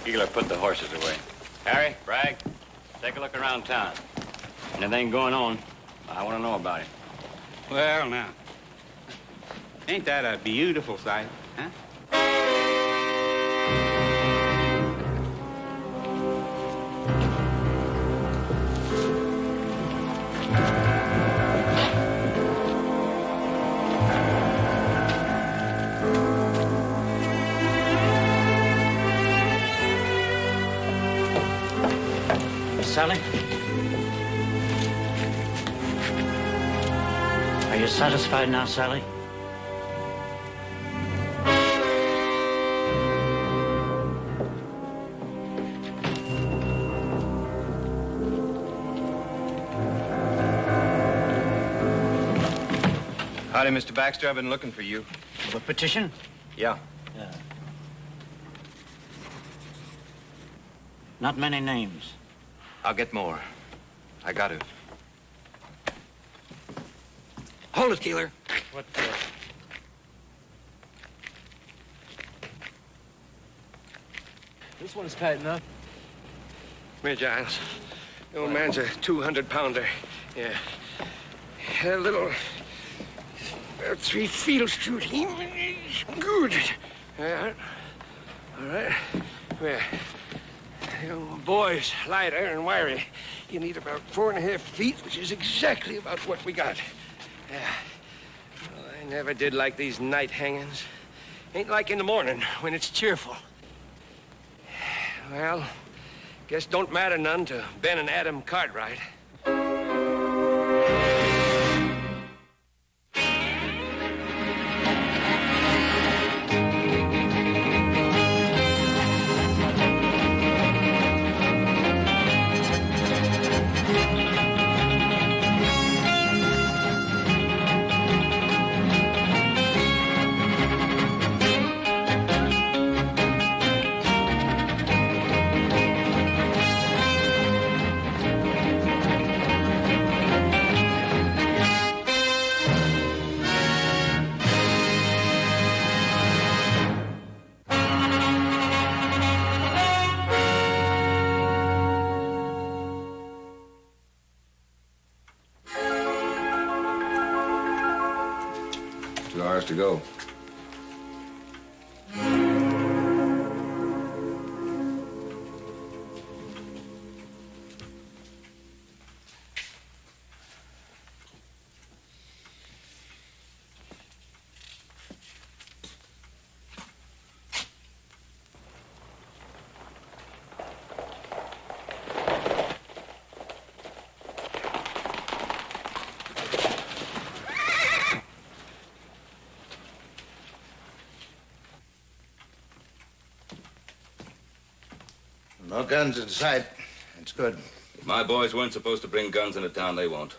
Keeler put the horses away. Harry, Bragg, take a look around town. Anything going on, I want to know about it. Well, now, ain't that a beautiful sight, huh? Sally? Are you satisfied now, Sally? Howdy, Mr. Baxter. I've been looking for you. The petition? Yeah. Not many names. I'll get more. I got to. Hold it, Keeler. What? This one's tight enough. Come here, Giles. The old man's a 200-pounder. Yeah. A little... 3 field shooting. Good. Yeah. All right. Well, the old boy's lighter and wiry. You need about 4.5 feet, which is exactly about what we got. Yeah. Well, I never did like these night hangings. Ain't like in the morning when it's cheerful. Well, guess don't matter none to Ben and Adam Cartwright. To go. No guns in sight. That's good. If my boys weren't supposed to bring guns into town, they won't.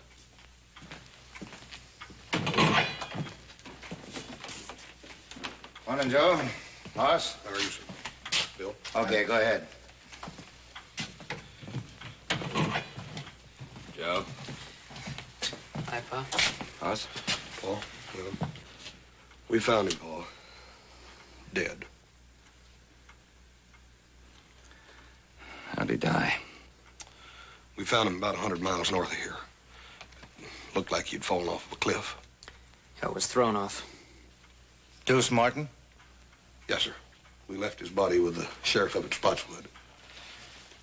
Morning, Joe. Hoss? How are you, sir? Bill? Okay, go ahead. Joe? Hi, Pa. Hoss? Paul? We found him, Paul. Dead. How'd he die? We found him about 100 miles north of here. Looked like he'd fallen off of a cliff. I was thrown off. Deuce Martin? Yes, sir. We left his body with the sheriff up at Spotswood.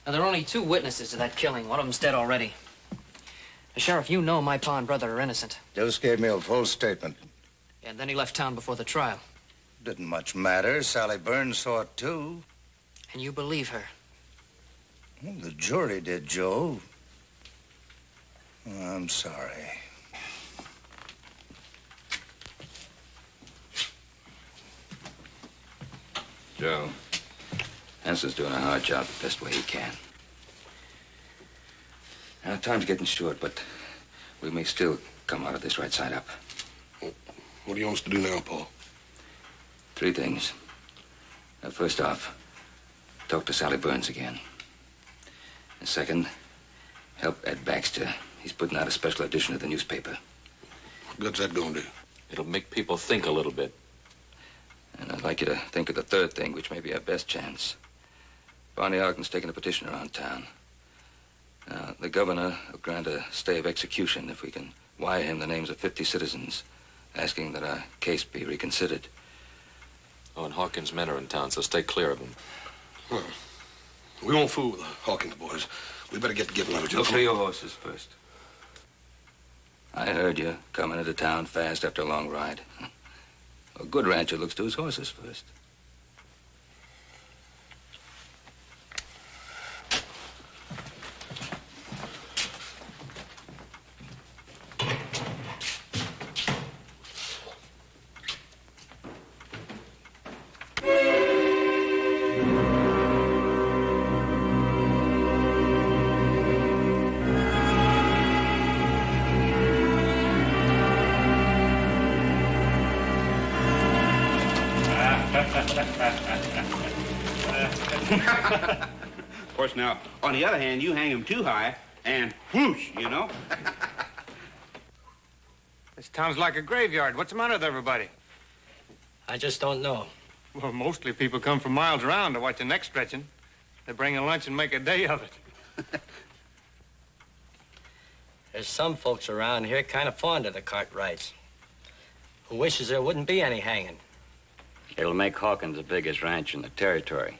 Now, there are only 2 witnesses to that killing. One of them's dead already. Sheriff, you know my pa and brother are innocent. Deuce gave me a full statement. And then he left town before the trial. Didn't much matter. Sally Burns saw it, too. And you believe her? Well, the jury did, Joe. I'm sorry. Joe, Hanson's doing a hard job the best way he can. Now, time's getting short, but we may still come out of this right side up. What do you want us to do now, Paul? 3 things. Now, first off, talk to Sally Burns again. And second, help Ed Baxter. He's putting out a special edition of the newspaper. What good's that gonna do? It'll make people think a little bit. And I'd like you to think of the 3rd thing, which may be our best chance. Barney Ogden's taking a petition around town. Now, the governor will grant a stay of execution if we can wire him the names of 50 citizens, asking that our case be reconsidered. Oh, and Hawkins' men are in town, so stay clear of them. Well, we won't fool with the Hawkins boys. We better get to getting out, Joe. Look for your horses first. I heard you coming into town fast after a long ride. A good rancher looks to his horses first. Of course, now, on the other hand, you hang him too high, and whoosh, you know? This town's like a graveyard. What's the matter with everybody? I just don't know. Well, mostly people come from miles around to watch the neck stretching. They bring a lunch and make a day of it. There's some folks around here kind of fond of the Cartwrights, who wishes there wouldn't be any hanging. It'll make Hawkins the biggest ranch in the territory.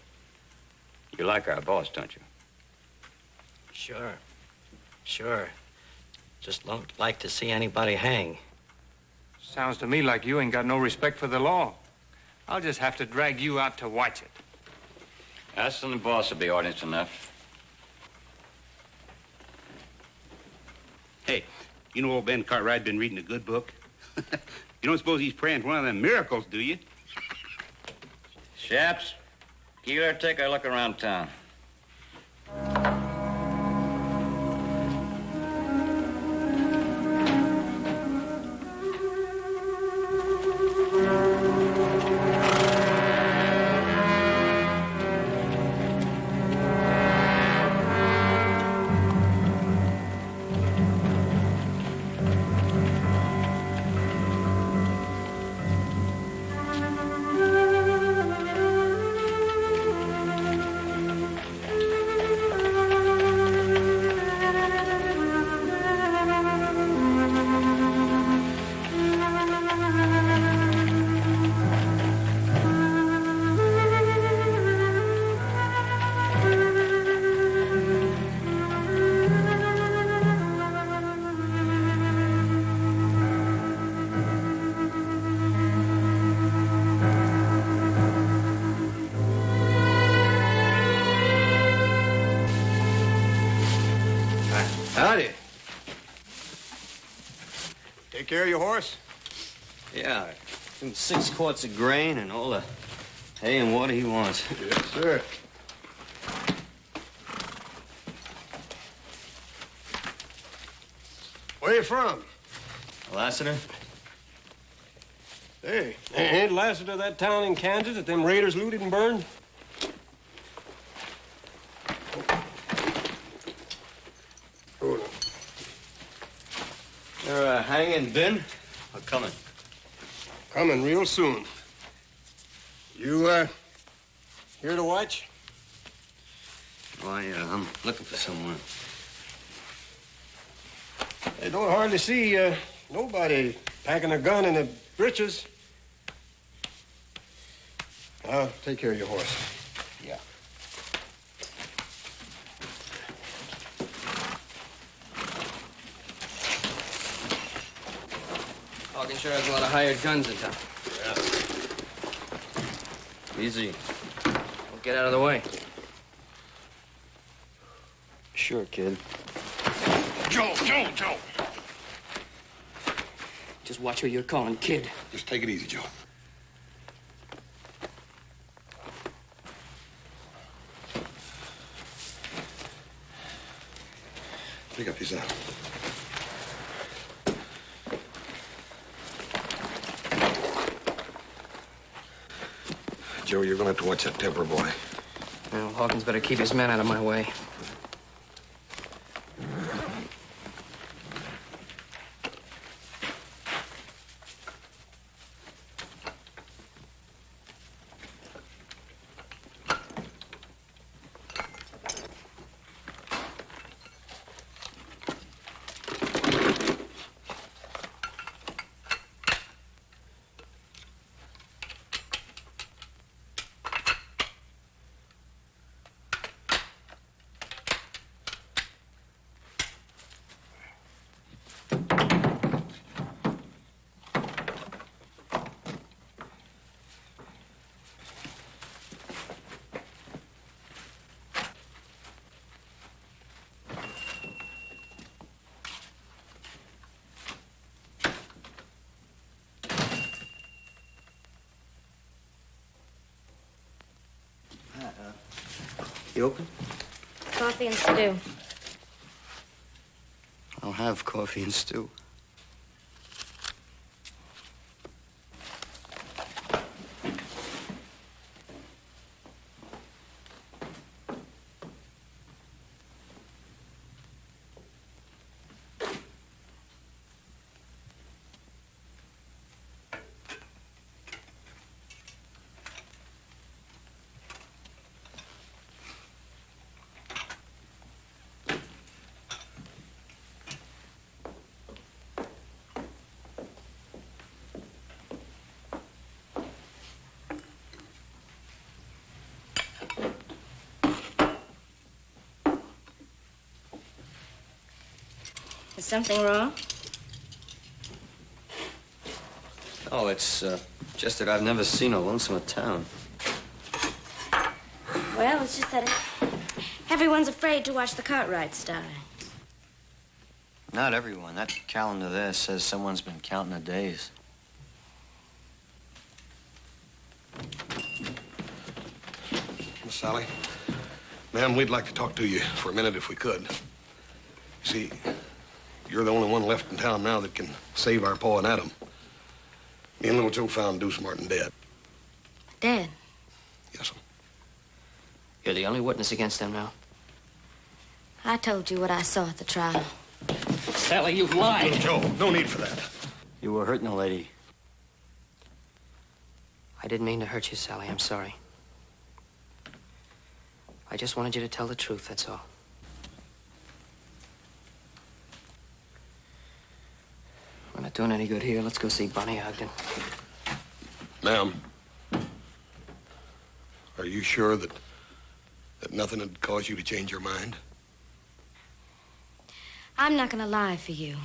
You like our boss, don't you? Sure. Just don't like to see anybody hang. Sounds to me like you ain't got no respect for the law. I'll just have to drag you out to watch it. Us and the boss will be audience enough. Hey, you know old Ben Cartwright been reading a good book? You don't suppose he's praying for one of them miracles, do you? Chaps, Keeler, take a look around town. Howdy. Take care of your horse? Yeah, 6 quarts of grain and all the hay and water he wants. Yes, sir. Where you from? Lassiter? Hey, ain't Lassiter that town in Kansas that them raiders looted and burned? Hold on. They're hanging Ben or coming? Coming real soon. You, here to watch? Why, I'm looking for someone. I don't hardly see, nobody packing a gun in the breeches. I'll take care of your horse. Yeah. Hawkins sure has a lot of hired guns in town. Easy. Don't get out of the way. Sure, kid. Joe! Just watch who you're calling kid. Just take it easy, Joe. Pick up his arm. Joe, you're gonna have to watch that temper, boy. Well, Hawkins better keep his men out of my way. You open? Coffee and stew. I'll have coffee and stew. Is something wrong? Oh, it's just that I've never seen a lonesomer town. Well, it's just that everyone's afraid to watch the Cartwrights die. Not everyone. That calendar there says someone's been counting the days. Miss Sally, ma'am, we'd like to talk to you for a minute if we could. See, you're the only one left in town now that can save our Pa and Adam. Me and little Joe found Deuce Martin dead. Dead? Yes, sir. You're the only witness against them now. I told you what I saw at the trial. Sally, you've lied. Little Joe, no need for that. You were hurting a lady. I didn't mean to hurt you, Sally. I'm sorry. I just wanted you to tell the truth, that's all. We're not doing any good here. Let's go see Bonnie Ogden. Ma'am, are you sure that nothing had caused you to change your mind? I'm not gonna lie for you.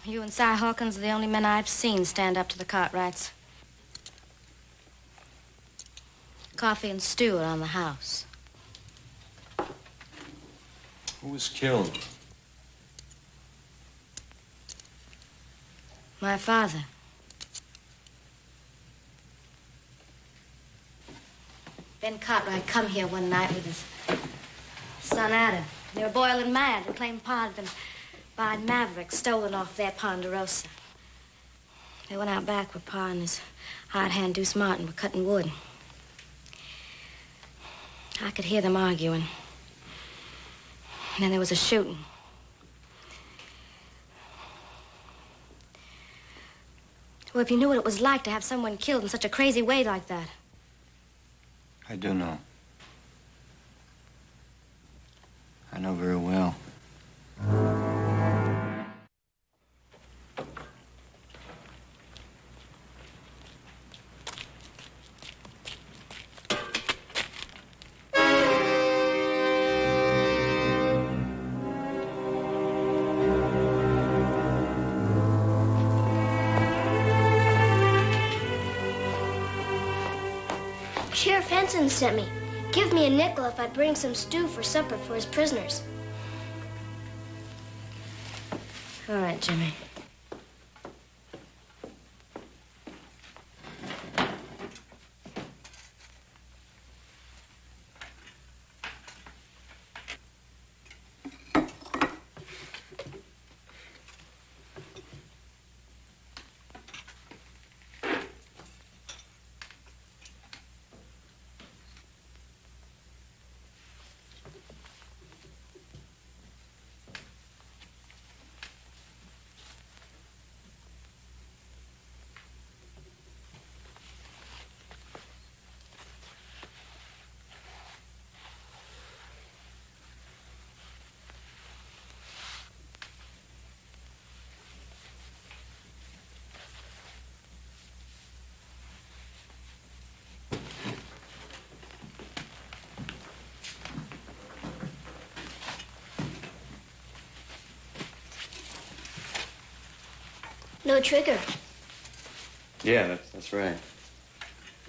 You and Si Hawkins are the only men I've seen stand up to the Cartwrights. Coffee and stew around the house. Who was killed? My father. Ben Cartwright come here one night with his son Adam. They were boiling mad and claimed Pa had been by Maverick, stolen off their Ponderosa. They went out back where Pa and his hired hand Deuce Martin were cutting wood. I could hear them arguing. And then there was a shooting. Well, if you knew what it was like to have someone killed in such a crazy way like that. I do know. I know very well. Sheriff Henson sent me. Give me a nickel if I bring some stew for supper for his prisoners. All right, Jimmy. No trigger. Yeah, that's right.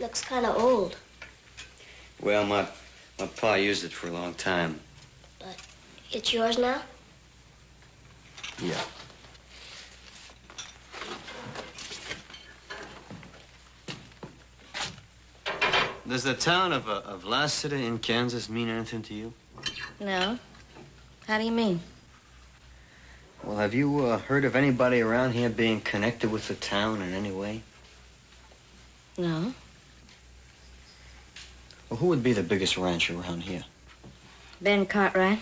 Looks kind of old. Well, my pa used it for a long time. But it's yours now? Yeah. Does the town of Lassiter in Kansas mean anything to you? No. How do you mean? Well, have you heard of anybody around here being connected with the town in any way? No. Well, who would be the biggest rancher around here? Ben Cartwright.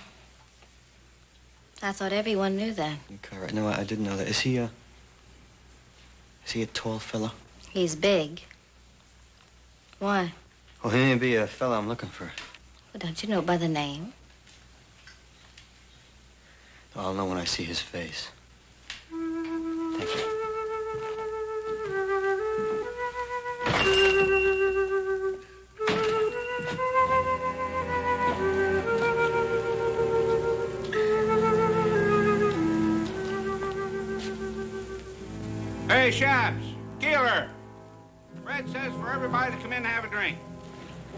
I thought everyone knew that. Cartwright. No, I didn't know that. Is he a tall fella? He's big. Why? Well, he may be a fella I'm looking for. Well, don't you know by the name? I'll know when I see his face. Thank you. Hey, Shabs, Keeler. Red says for everybody to come in and have a drink.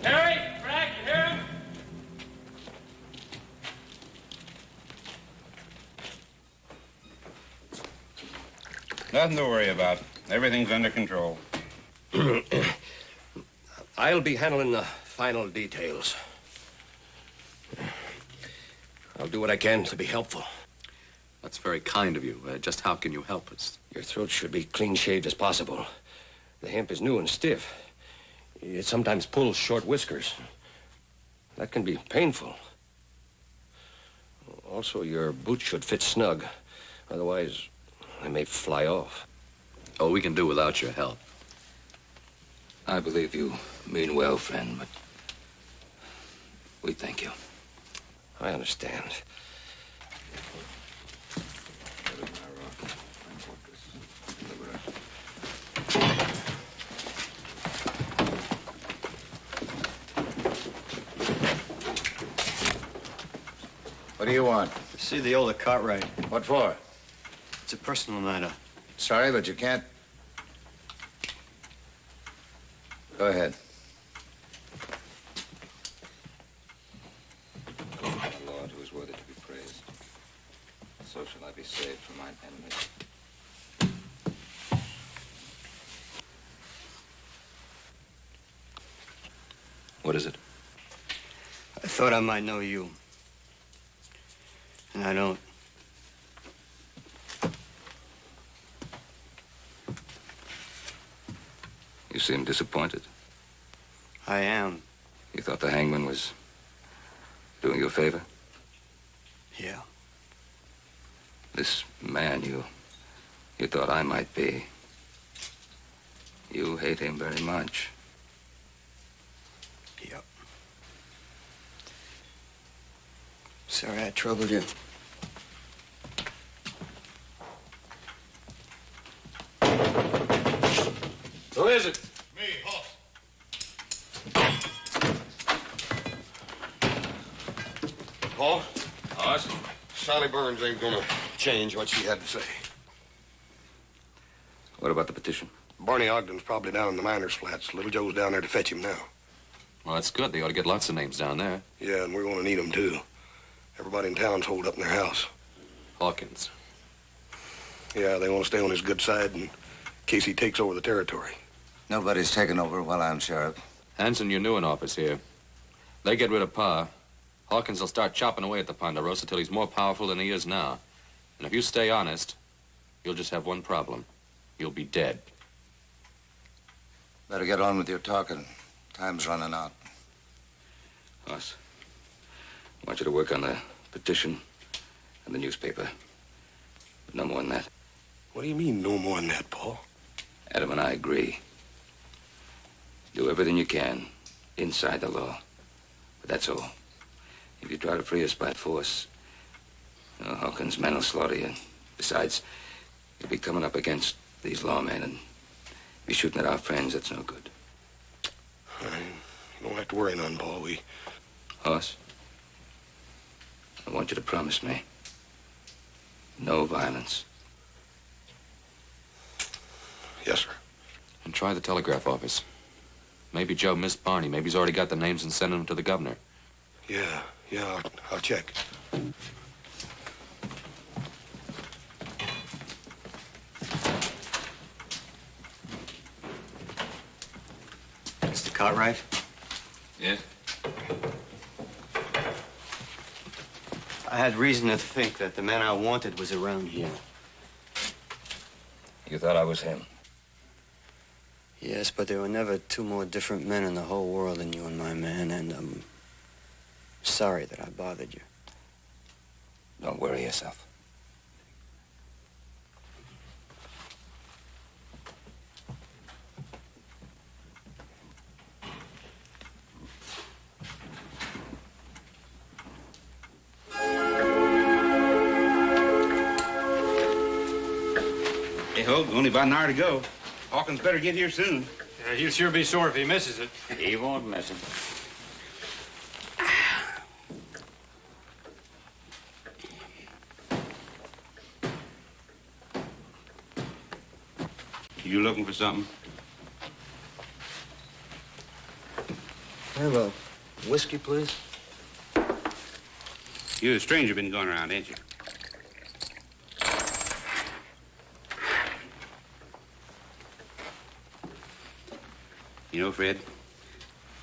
Harry, Frank, you hear him? Nothing to worry about. Everything's under control. I'll be handling the final details. I'll do what I can to be helpful. That's very kind of you. Just how can you help us? Your throat should be clean shaved as possible. The hemp is new and stiff. It sometimes pulls short whiskers. That can be painful. Also, your boots should fit snug. Otherwise, they may fly off. Oh, we can do without your help. I believe you mean well, friend, but we thank you. I understand. What do you want? To see the older Cartwright. What for? It's a personal matter. Sorry, but you can't. Go ahead. O Lord, who is worthy to be praised, so shall I be saved from mine enemies. What is it? I thought I might know you. And I don't. You seem disappointed. I am. You thought the hangman was doing you a favor? Yeah. This man you thought I might be. You hate him very much. Yep. Sorry I troubled you. Who is it? Me, Hoss. Paul? Hoss? Sally Burns ain't gonna change what she had to say. What about the petition? Barney Ogden's probably down in the miners' flats. Little Joe's down there to fetch him now. Well, that's good. They ought to get lots of names down there. Yeah, and we're gonna need them, too. Everybody in town's holed up in their house. Hawkins. Yeah, they want to stay on his good side in case he takes over the territory. Nobody's taken over while I'm sheriff. Hanson, you're new in office here. They get rid of Pa. Hawkins will start chopping away at the Ponderosa till he's more powerful than he is now. And if you stay honest, you'll just have one problem. You'll be dead. Better get on with your talking. Time's running out. Hoss, I want you to work on the petition and the newspaper. But no more than that. What do you mean, no more than that, Paul? Adam and I agree. Do everything you can inside the law. But that's all. If you try to free us by force, Hawkins' men will slaughter you. Besides, you'll be coming up against these lawmen and be shooting at our friends. That's no good. You don't have to worry none, Paul. Hoss, I want you to promise me no violence. Yes, sir. And try the telegraph office. Maybe Joe missed Barney. Maybe he's already got the names and sent them to the governor. Yeah, I'll check. Mr. Cartwright? Yes? I had reason to think that the man I wanted was around here. You thought I was him? Yes, but there were never two more different men in the whole world than you and my man, and I'm sorry that I bothered you. Don't worry yourself. Hey, Hope, only about an hour to go. Hawkins better get here soon. Yeah, he'll sure be sore if he misses it. He won't miss him. You looking for something? Have a whiskey, please? You a stranger been going around, ain't you? You know, Fred,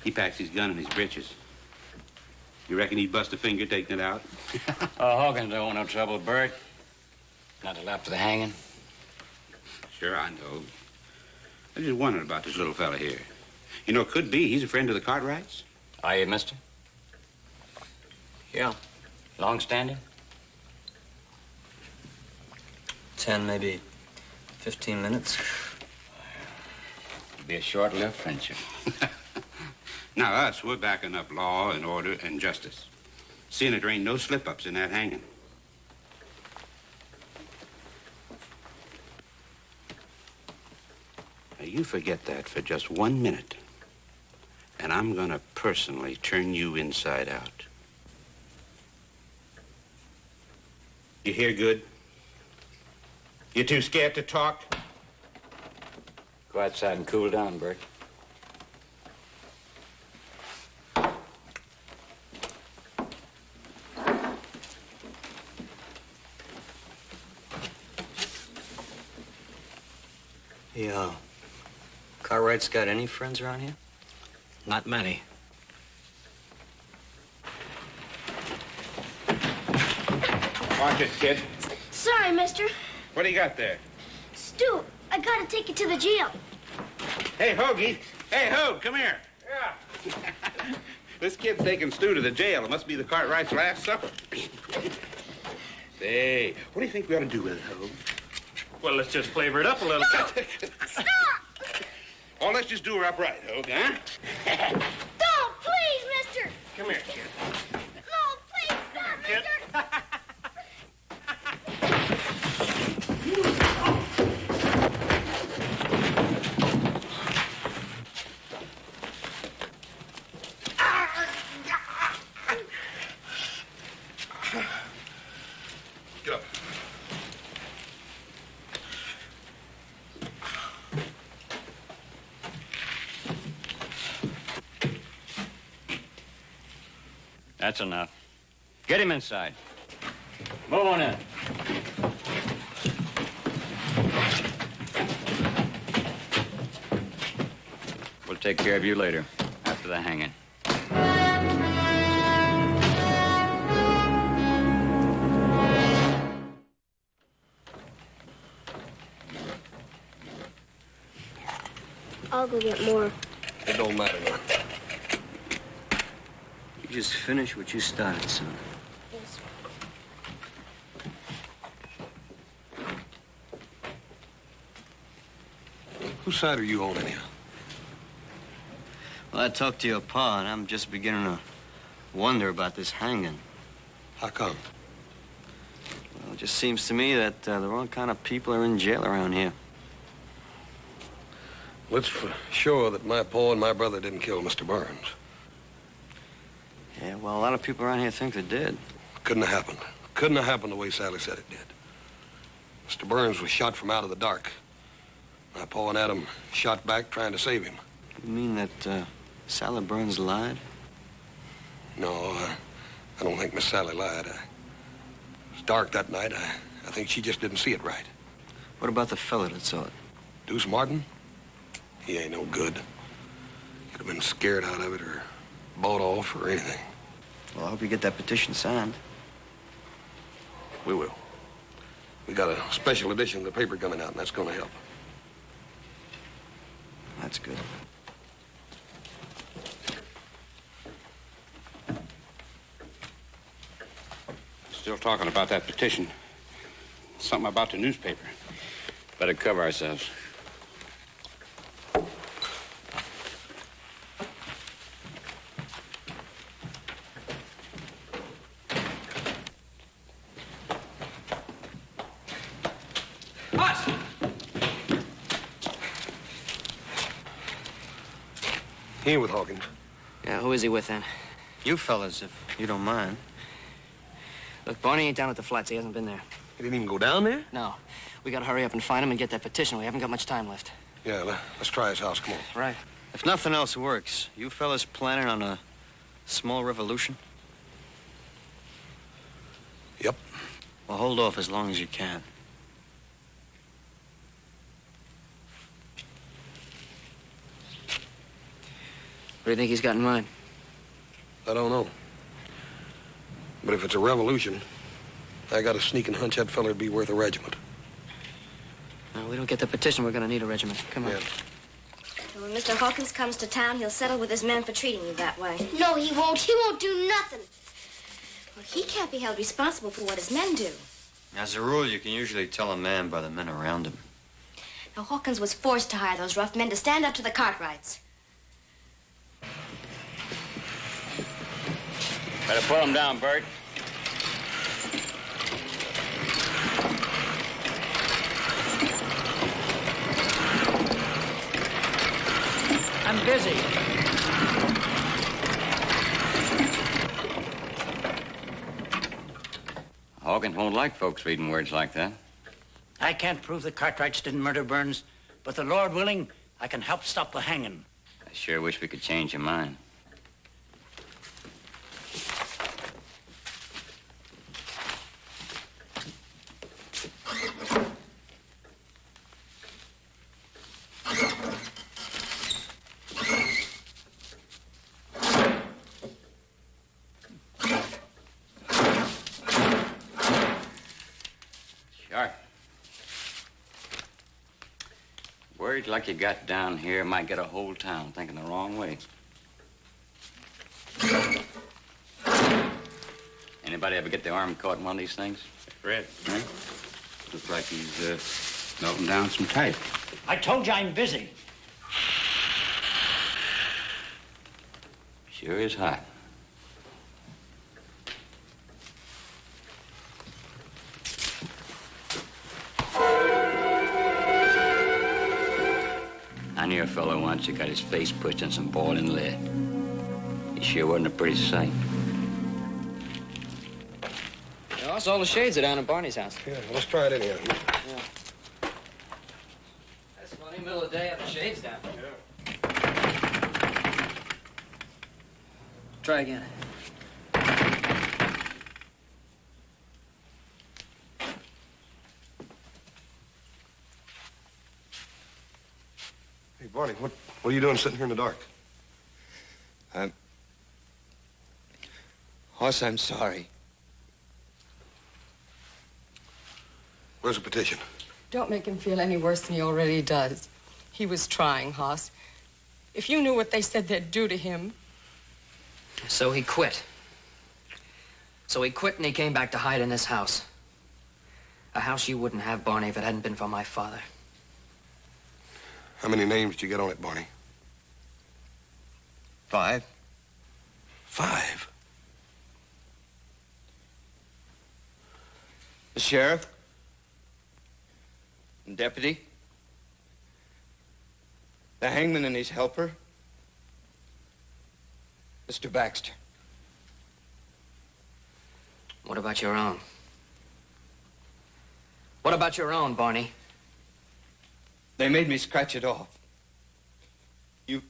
he packs his gun in his breeches. You reckon he'd bust a finger taking it out? Oh, Hawkins don't want no trouble, Bert. Not till after the hanging. Sure, I know. I just wondered about this little fella here. You know, it could be he's a friend of the Cartwrights. Are you, mister? Yeah. Long standing? 10, maybe 15 minutes. It'll be a short-lived friendship. Now, us, we're backing up law and order and justice. Seeing that there ain't no slip-ups in that hanging. Now, you forget that for just 1 minute, and I'm gonna personally turn you inside out. You hear good? You too scared to talk? Go outside and cool down, Bert. Yeah. Cartwright's got any friends around here? Not many. Watch it, kid. Sorry, mister. What do you got there? Stu, I gotta take you to the jail. Hey, Hoagie. Hey, Hoag, come here. Yeah. This kid's taking Stu to the jail. It must be the Cartwright's last supper. Say, what do you think we ought to do with it, Hoag? Well, let's just flavor it up a little. Stop! Oh, let's just do her upright, Hoag, huh? Don't, please, mister! Come here, kid. No, please, stop, mister! Get up. That's enough. Get him inside. Move on in. We'll take care of you later, after the hanging. I'll go get more. It don't matter now. You just finish what you started, son. Yes, sir. Whose side are you on anyhow? Well, I talked to your pa, and I'm just beginning to wonder about this hanging. How come? Well, it just seems to me that the wrong kind of people are in jail around here. Well, it's for sure that my pa and my brother didn't kill Mr. Burns. Yeah, well, a lot of people around here think they did. Couldn't have happened. Couldn't have happened the way Sally said it did. Mr. Burns was shot from out of the dark. My pa and Adam shot back trying to save him. You mean that Sally Burns lied? No, I don't think Miss Sally lied. It was dark that night. I think she just didn't see it right. What about the fella that saw it? Deuce Martin? He ain't no good. Could have been scared out of it or bought off or anything. Well, I hope you get that petition signed. We will. We got a special edition of the paper coming out, and that's going to help. That's good. Still talking about that petition. Something about the newspaper. Better cover ourselves. He ain't with Hawkins. Yeah, who is he with then? You fellas, if you don't mind. Look, Barney ain't down at the flats. He hasn't been there. He didn't even go down there? No. We gotta hurry up and find him and get that petition. We haven't got much time left. Yeah, let's try his house. Come on. Right. If nothing else works, you fellas planning on a small revolution? Yep. Well, hold off as long as you can. What do you think he's got in mind? I don't know. But if it's a revolution, I got a sneaking hunch that feller'd be worth a regiment. No, we don't get the petition, we're gonna need a regiment. Come on. Yeah. When Mr. Hawkins comes to town, he'll settle with his men for treating you that way. No, he won't. He won't do nothing. Well, he can't be held responsible for what his men do. As a rule, you can usually tell a man by the men around him. Now, Hawkins was forced to hire those rough men to stand up to the Cartwrights. Better pull him down, Bert. I'm busy. Hawkins won't like folks reading words like that. I can't prove the Cartwrights didn't murder Burns, but the Lord willing, I can help stop the hanging. I sure wish we could change your mind. Words like you got down here might get a whole town thinking the wrong way. Anybody ever get their arm caught in one of these things? Red. Huh? Looks like he's melting down some type. I told you I'm busy. Sure is hot. I knew a fellow once who got his face pushed in some boiling lead. He sure wasn't a pretty sight. You know, all the shades are down at Barney's house. Yeah, let's try it anyhow. Yeah. That's funny, middle of the day, have the shades down. Yeah. Try again. Hey, Barney, what are you doing sitting here in the dark? Hoss, I'm sorry. Where's the petition? Don't make him feel any worse than he already does. He was trying, Hoss. If you knew what they said they'd do to him. So he quit. So he quit and he came back to hide in this house. A house you wouldn't have, Barney, if it hadn't been for my father. How many names did you get on it, Barney? 5. 5? The sheriff. And deputy. The hangman and his helper. Mr. Baxter. What about your own? What about your own, Barney? They made me scratch it off. You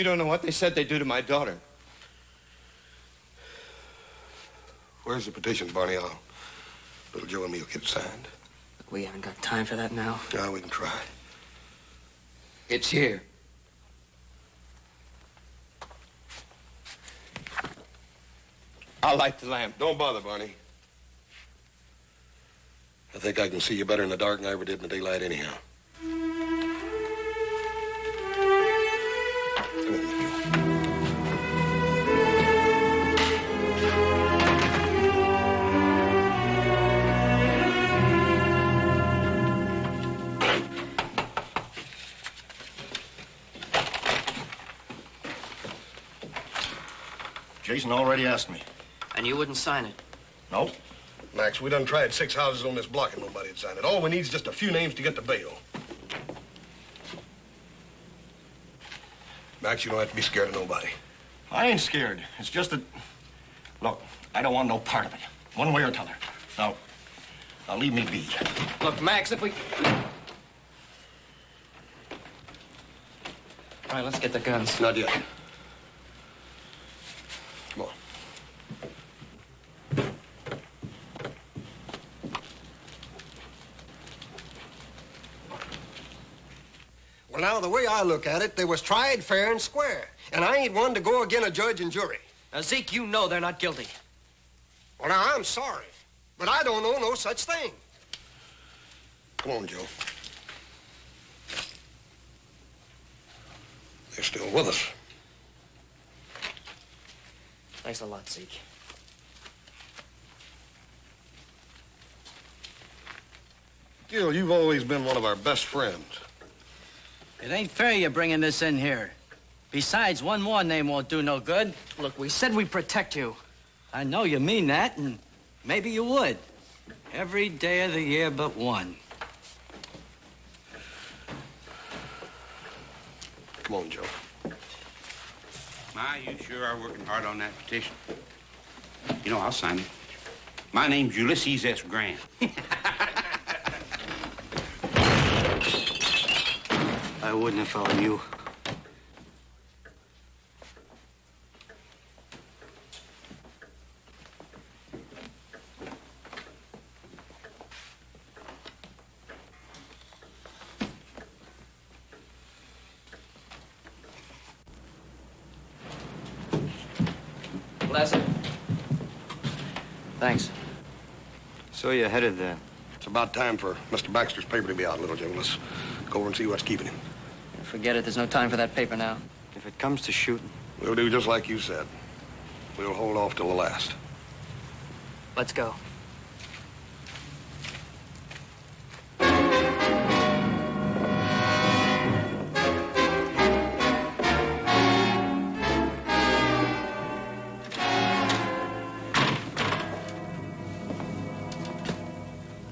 don't know what they said they'd do to my daughter. Where's the petition, Barney? Little Joe and me'll get it signed. Look, we haven't got time for that now. No, we can try. It's here. I'll light the lamp. Don't bother, Barney. I think I can see you better in the dark than I ever did in the daylight anyhow. Jason already asked me. And you wouldn't sign it? Nope. Max, we done tried 6 houses on this block and nobody'd sign it. All we need is just a few names to get the bail. Max, you don't have to be scared of nobody. I ain't scared. It's just that... Look, I don't want no part of it. One way or t'other. Now leave me be. Look, Max, if we... All right, let's get the guns. Not yet. Come on. Well, now, the way I look at it, they was tried fair and square. And I ain't one to go again a judge and jury. Now, Zeke, you know they're not guilty. Well, now, I'm sorry, but I don't know no such thing. Come on, Joe. They're still with us. Thanks a lot, Zeke. Gil, you've always been one of our best friends. It ain't fair you're bringing this in here. Besides, one more name won't do no good. Look, we said we'd protect you. I know you mean that, and maybe you would. Every day of the year but one. Come on, Joe. Ma, you sure are working hard on that petition. You know, I'll sign it. My name's Ulysses S. Grant. I wouldn't if I were you. Lassiter. Thanks. So you're headed there. It's about time for Mr. Baxter's paper to be out, little Joe. Let's go over and see what's keeping him. Forget it. There's no time for that paper now. If it comes to shooting, We'll do just like you said. We'll hold off till the last. Let's go.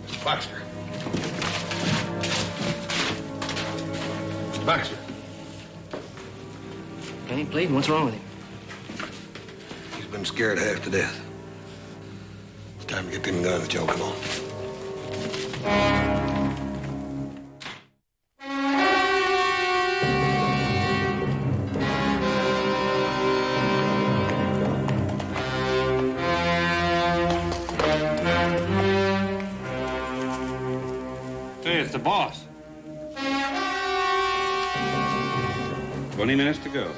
Mr. Baxter. Mr. Baxter. He ain't bleeding. What's wrong with him? He's been scared half to death. It's time to get them guns, Joe. Come on. Hey, it's the boss. 20 minutes to go.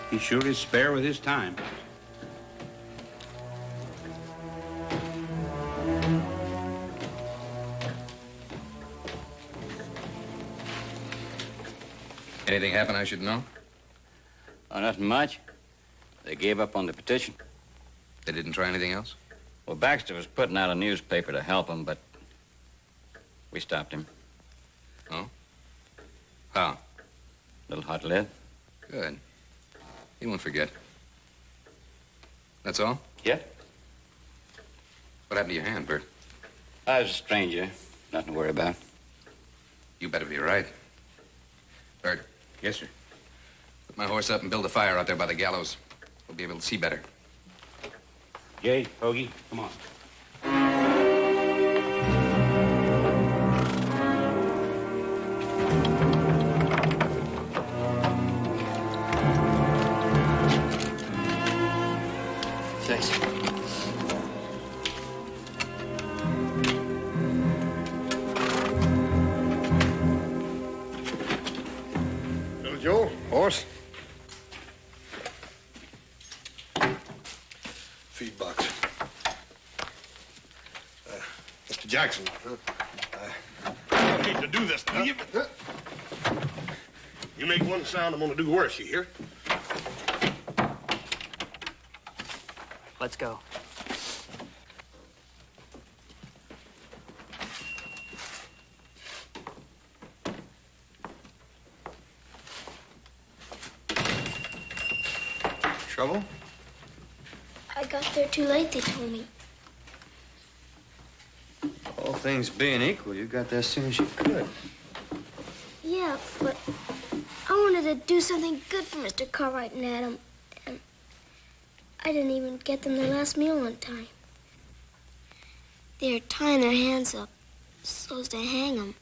He sure is spare with his time. Anything happen I should know? Oh, nothing much. They gave up on the petition. They didn't try anything else? Well, Baxter was putting out a newspaper to help him, but we stopped him. Oh? How? Little hot lead. Good. He won't forget. That's all? Yeah. What happened to your hand, Bert? I was a stranger. Nothing to worry about. You better be right. Bert. Yes, sir. Put my horse up and build a fire out there by the gallows. We'll be able to see better. Jay, Hoagie, come on. Joe. Horse. Feed box. Mr. Jackson, I don't need to do this, do you? You make one sound, I'm gonna do worse, you hear? Let's go. Trouble? I got there too late, they told me. All things being equal, you got there as soon as you could. Yeah, but I wanted to do something good for Mr. Cartwright and Adam, and I didn't even get them their last meal on time. They're tying their hands up so as to hang them.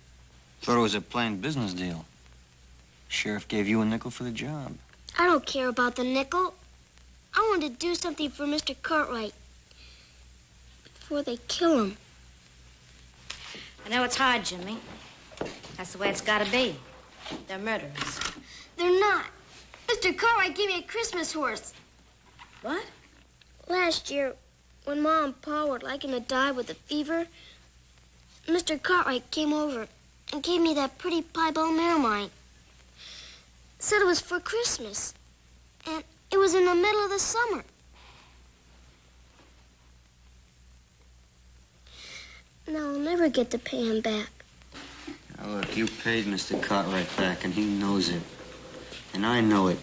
Thought it was a plain business deal. Sheriff gave you a nickel for the job. I don't care about the nickel. I wanted to do something for Mr. Cartwright before they kill him. I know it's hard, Jimmy. That's the way it's gotta be. They're murderers. They're not. Mr. Cartwright gave me a Christmas horse. What? Last year, when Mom and Pa were liking to die with a fever, Mr. Cartwright came over and gave me that pretty piebald mare of mine. Said it was for Christmas. And it was in the middle of the summer. Now I'll never get to pay him back. Now look, you paid Mr. Cartwright back, and he knows it. And I know it.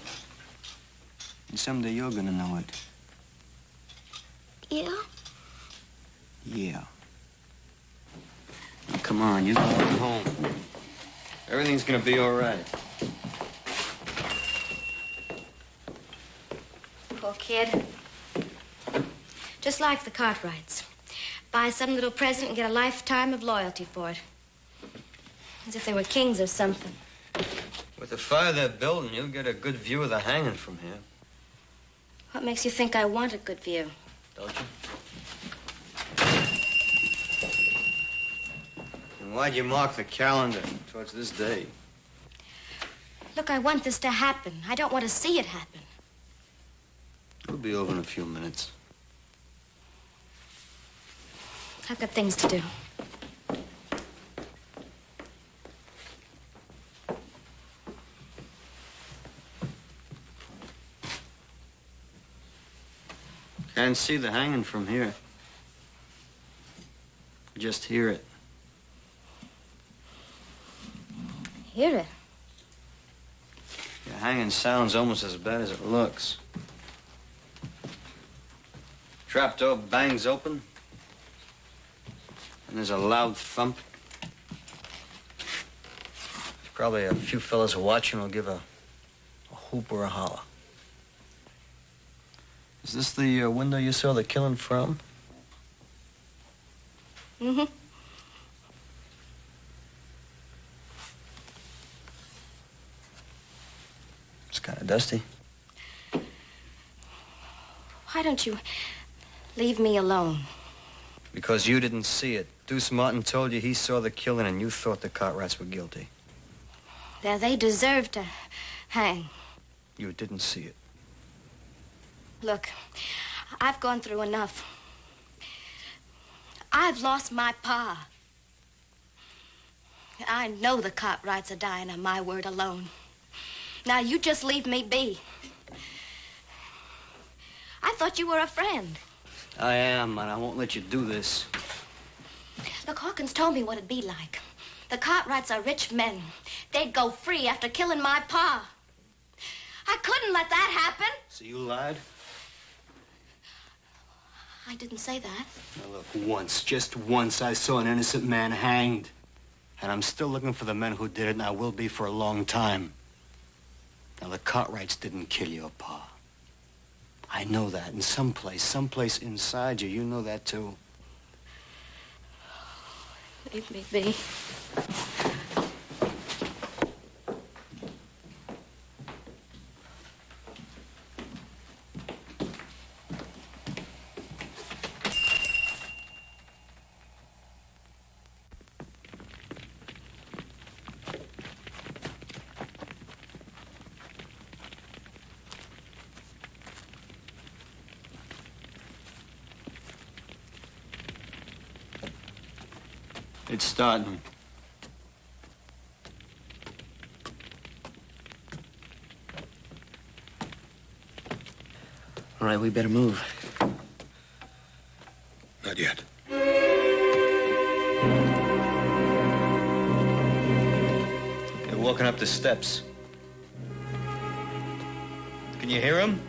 And someday you're gonna know it. Yeah? Yeah. Now, come on, you go home. Everything's gonna be all right. Poor kid. Just like the Cartwrights. Buy some little present and get a lifetime of loyalty for it. As if they were kings or something. With the fire they're building, you'll get a good view of the hanging from here. What makes you think I want a good view? Don't you? And why'd you mark the calendar towards this day? Look, I want this to happen. I don't want to see it happen. It'll be over in a few minutes. I've got things to do. Can't see the hanging from here. Just hear it. Hear it? The hanging sounds almost as bad as it looks. Trapdoor bangs open, and there's a loud thump. There's probably a few fellas watching will give a whoop or a holler. Is this the window you saw the killing from? Mm-hmm. It's kind of dusty. Why don't you leave me alone? Because you didn't see it. Deuce Martin told you he saw the killing and you thought the Cartwrights were guilty. Now, they deserve to hang. You didn't see it. Look, I've gone through enough. I've lost my pa. I know the Cartwrights are dying on my word alone. Now, you just leave me be. I thought you were a friend. I am, and I won't let you do this. Look, Hawkins told me what it'd be like. The Cartwrights are rich men. They'd go free after killing my pa. I couldn't let that happen. So you lied? I didn't say that. Now look, once, just once, I saw an innocent man hanged. And I'm still looking for the men who did it, and I will be for a long time. Now, the Cartwrights didn't kill your pa. I know that. And someplace inside you, you know that too. Leave me be. It's starting. All right, we better move. Not yet. They're walking up the steps. Can you hear them?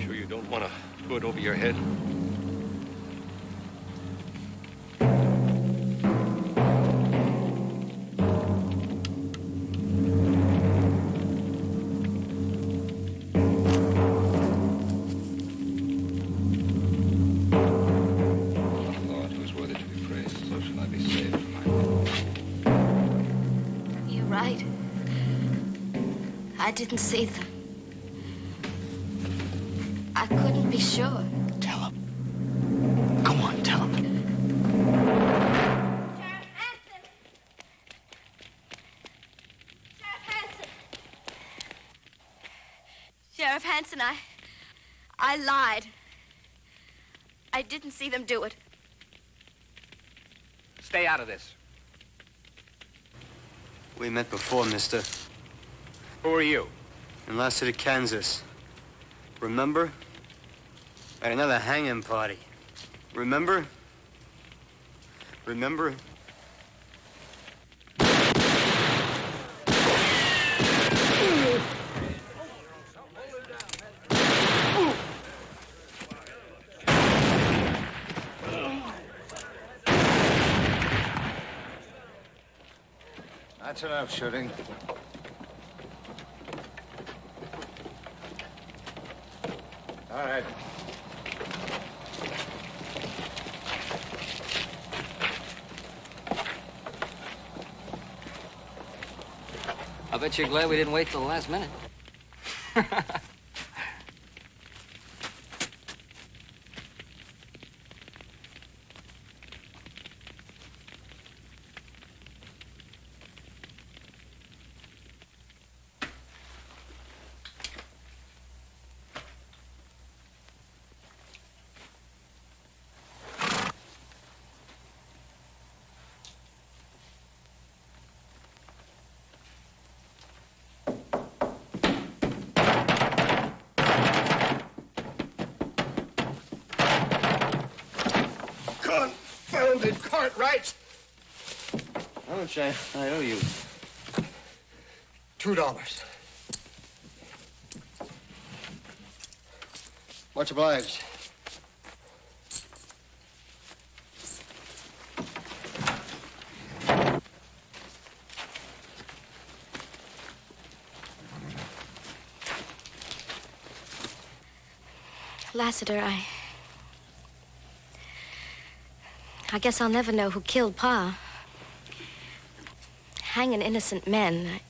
Sure you don't want a hood over your head? Lord, who's worthy to be praised, so shall I be saved from my... You're right. I didn't see them. I couldn't be sure. Tell him. Go on, tell him. Sheriff Hanson, I lied. I didn't see them do it. Stay out of this. We met before, mister. Who are you? In Lassiter, Kansas. Remember? At another hanging party. Remember? Remember? That's enough shooting. All right. I bet you're glad we didn't wait till the last minute. Confounded Cartwrights! How much I owe you? $2. Much obliged. Lassiter, I guess I'll never know who killed Pa. Hanging innocent men.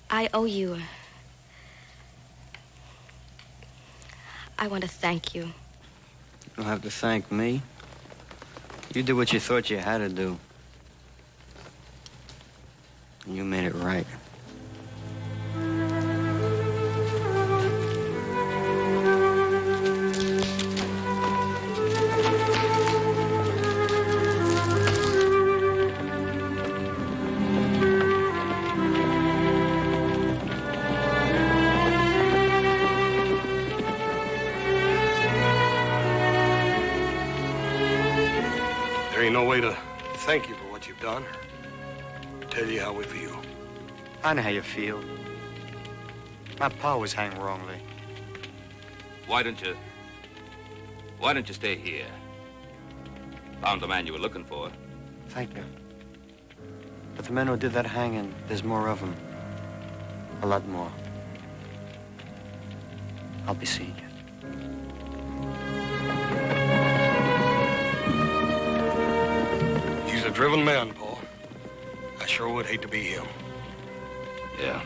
I owe you. I want to thank you. You don't have to thank me. You did what you thought you had to do. And you made it right. There ain't no way to thank you for what you've done. Tell you how we feel. I know how you feel. My pa was hanged wrongly. Why don't you stay here? Found the man you were looking for. Thank you. But the men who did that hanging, there's more of them. A lot more. I'll be seeing you. He's a driven man, Paul. I sure would hate to be him. Yeah.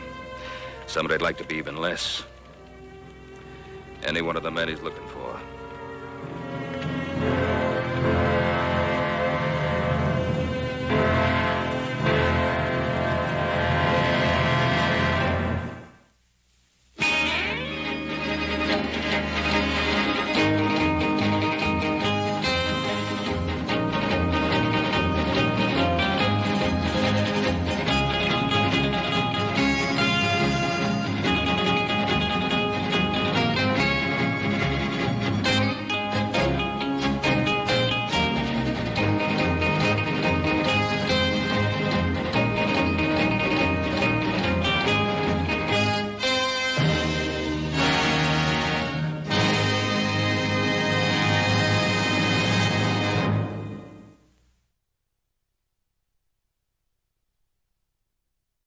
Some would like to be even less. Any one of the men he's looking